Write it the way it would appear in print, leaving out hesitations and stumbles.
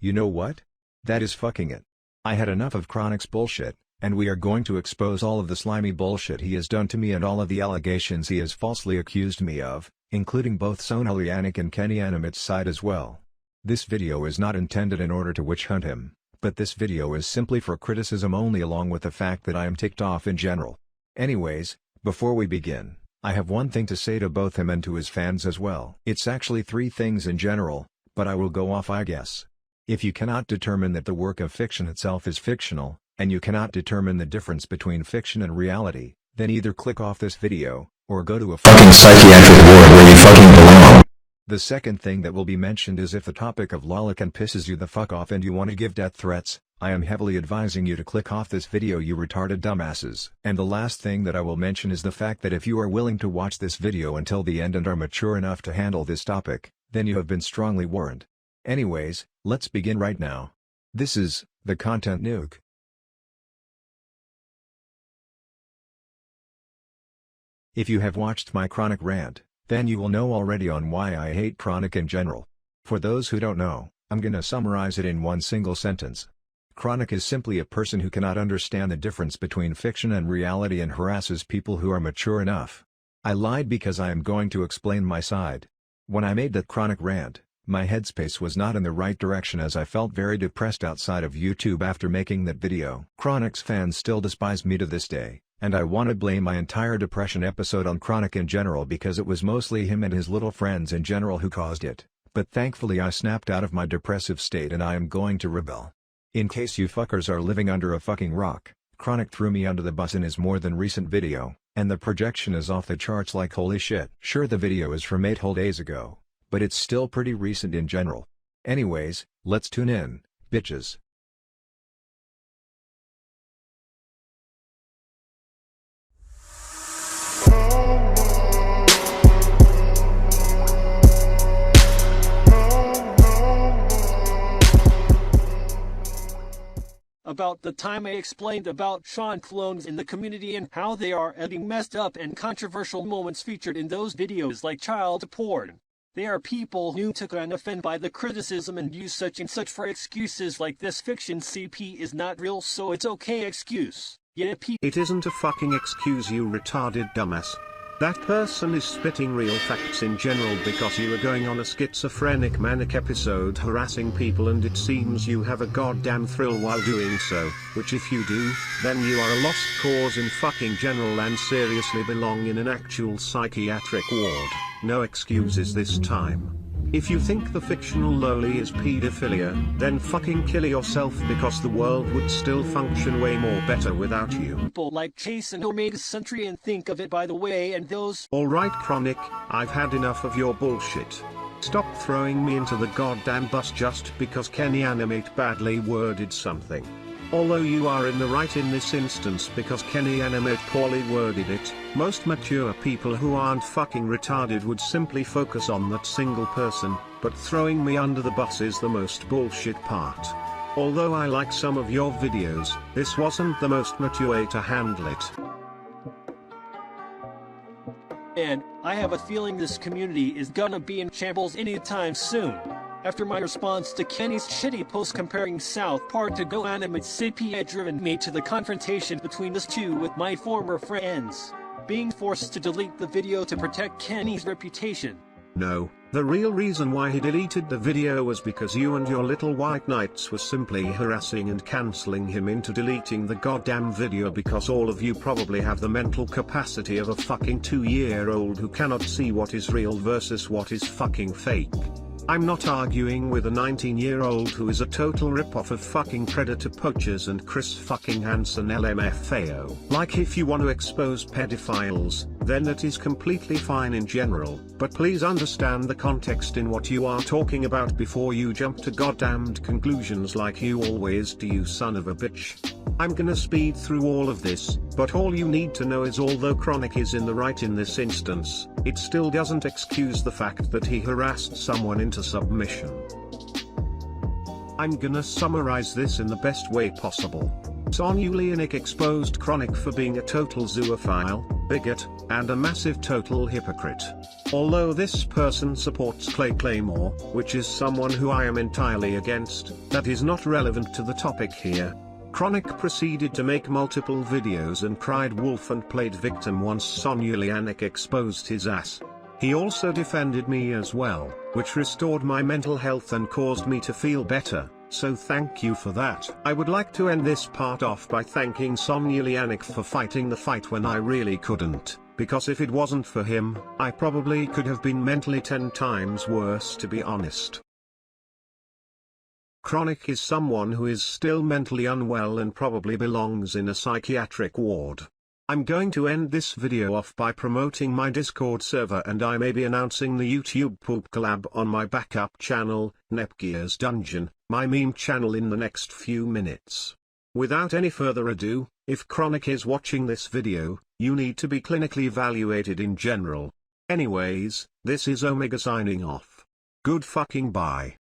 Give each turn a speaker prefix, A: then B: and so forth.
A: You know what? That is fucking it. I had enough of Chronic's bullshit, and we are going to expose all of the slimy bullshit he has done to me and all of the allegations he has falsely accused me of, including both Sonalianic and Kenny Animate's side as well. This video is not intended in order to witch hunt him, but this video is simply for criticism only, along with the fact that I am ticked off in general. Anyways, before we begin, I have one thing to say to both him and to his fans as well. It's actually three things in general, but I will go off I guess. If you cannot determine that the work of fiction itself is fictional, and you cannot determine the difference between fiction and reality, then either click off this video, or go to a fucking psychiatric ward where you fucking belong. The second thing that will be mentioned is if the topic of lolicon pisses you the fuck off and you want to give death threats, I am heavily advising you to click off this video, you retarded dumbasses. And the last thing that I will mention is the fact that if you are willing to watch this video until the end and are mature enough to handle this topic, then you have been strongly warned. Anyways, let's begin right now. This is the Content Nuke. If you have watched my Chronic rant, then you will know already on why I hate Chronic in general. For those who don't know, I'm gonna summarize it in one single sentence. Chronic is simply a person who cannot understand the difference between fiction and reality and harasses people who are mature enough. I lied because I am going to explain my side. When I made that Chronic rant, my headspace was not in the right direction as I felt very depressed outside of YouTube after making that video. Chronic's fans still despise me to this day, and I want to blame my entire depression episode on Chronic in general because it was mostly him and his little friends in general who caused it, but thankfully I snapped out of my depressive state and I am going to rebel. In case you fuckers are living under a fucking rock, Chronic threw me under the bus in his more than recent video, and the projection is off the charts like holy shit. Sure, the video is from 8 whole days ago, but it's still pretty recent in general. Anyways, let's tune in, bitches.
B: About the time I explained about Sean clones in the community and how they are editing messed up and controversial moments featured in those videos like child porn. They are people who took and offend by the criticism and use such and such for excuses like this fiction CP is not real so it's okay excuse. Yeah,
C: it isn't a fucking excuse, you retarded dumbass. That person is spitting real facts in general because you are going on a schizophrenic manic episode harassing people and it seems you have a goddamn thrill while doing so, which if you do, then you are a lost cause in fucking general and seriously belong in an actual psychiatric ward. No excuses this time. If you think the fictional loli is pedophilia, then fucking kill yourself because the world would still function way more better without you.
B: People like Chase and Omega Centurion think of it by the way and those—
C: Alright Chronic, I've had enough of your bullshit. Stop throwing me into the goddamn bus just because Kenny Animate badly worded something. Although you are in the right in this instance because Kenny Animate poorly worded it, most mature people who aren't fucking retarded would simply focus on that single person, but throwing me under the bus is the most bullshit part. Although I like some of your videos, this wasn't the most mature way to handle it.
B: And I have a feeling this community is gonna be in shambles anytime soon. After my response to Kenny's shitty post comparing South Park to Go Animate CP had driven me to the confrontation between us two with my former friends, being forced to delete the video to protect Kenny's reputation.
C: No, the real reason why he deleted the video was because you and your little white knights were simply harassing and cancelling him into deleting the goddamn video because all of you probably have the mental capacity of a fucking 2-year-old who cannot see what is real versus what is fucking fake. I'm not arguing with a 19-year-old who is a total rip-off of fucking Predator poachers and Chris fucking Hansen LMFAO. Like if you want to expose pedophiles, then that is completely fine in general, but please understand the context in what you are talking about before you jump to goddamned conclusions like you always do, you son of a bitch. I'm gonna speed through all of this, but all you need to know is although Chronic is in the right in this instance, it still doesn't excuse the fact that he harassed someone into submission. I'm gonna summarize this in the best way possible. Sonalianic exposed Chronic for being a total zoophile, bigot, and a massive total hypocrite. Although this person supports Claymore, which is someone who I am entirely against, that is not relevant to the topic here. Chronic proceeded to make multiple videos and cried wolf and played victim once Centurion exposed his ass. He also defended me as well, which restored my mental health and caused me to feel better, so thank you for that. I would like to end this part off by thanking Centurion for fighting the fight when I really couldn't, because if it wasn't for him, I probably could have been mentally 10 times worse, to be honest. Chronic is someone who is still mentally unwell and probably belongs in a psychiatric ward. I'm going to end this video off by promoting my Discord server, and I may be announcing the YouTube poop collab on my backup channel, NUKE's Dungeon, my meme channel, in the next few minutes. Without any further ado, if Chronic is watching this video, you need to be clinically evaluated in general. Anyways, this is Omega signing off. Good fucking bye.